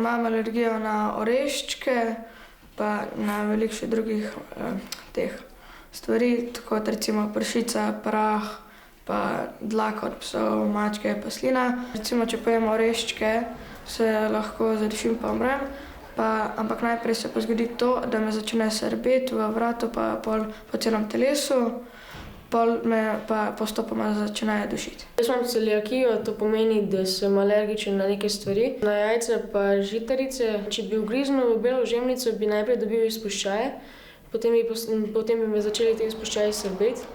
Imam alergijo na oreščke, pa na veliko še drugih teh stvari, tako kot recimo pršica, prah, pa dlaka od psov, mačke, pa slina. Recimo, če pojem oreščke, se lahko zadešim pa umrem, ampak najprej se pa zgodi to, da me začne srbeti v vratu pa pol po celem telesu, pol me pa postopoma začne dušiti. Jaz imam celiakijo, to pomeni, da sem alergičen na neke stvari, na jajca pa žitarice. Če bi ugriznil v belo žemljico, bi najprej dobil izpuščaje, potem bi me začeli te izpuščaji srbeti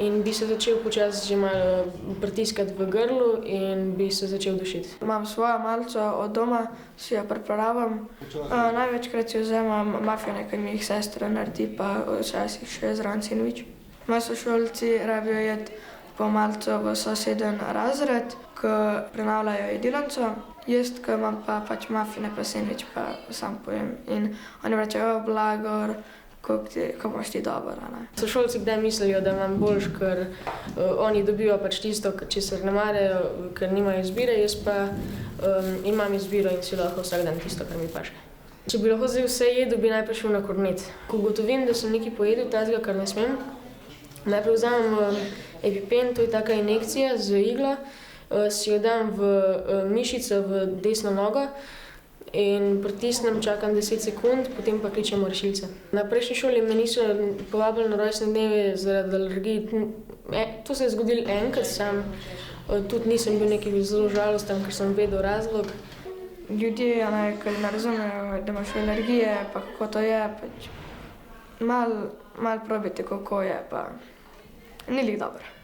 in bi se začel počasi že malo pritiskati v grlu in bi se začel dušiti. Imam svojo malico od doma, si jo pripravam. Največkrat si vzamem mafine, ki mi jih sestra naredi, pa včasih še zraven sendvič. Moji sošolci rabijo jeti po malico v sosednji razred, ko prenavljajo jedilnico. Jaz, ko imam pa pač mafine pa sendvič, pa sam pojem in oni rečejo, blagor, kako imaš ti dobro, a ne. Sošolci kdaj mislijo, da imam boljše, ker oni dobijo pač tisto, česar ne marajo, ker nimajo izbire, jaz pa imam izbiro in si lahko vsak dan tisto, kar mi paše. Če bi lahko zdaj vse jedel, bi najprej šel na kornet. Ko ugotovim, da sem nekaj pojedel tistega, kar ne smem, najprej vzamem EpiPen, to je taka injekcija z iglo, si jo dam v mišico, v desno nogo in pritisnem, čakam 10 sekund, potem pa kličem rešilce. Na prejšnji šoli me niso povabili na rojstne dneve zaradi alergij. To se je zgodilo enkrat, sam tudi nisem bil nekaj zelo žalosten, ker sem vedel razlog. Ljudje, ki ne razumejo, da imaš alergije, pa kako to je, pač malo probajte, kako je, pa ni lih dobro.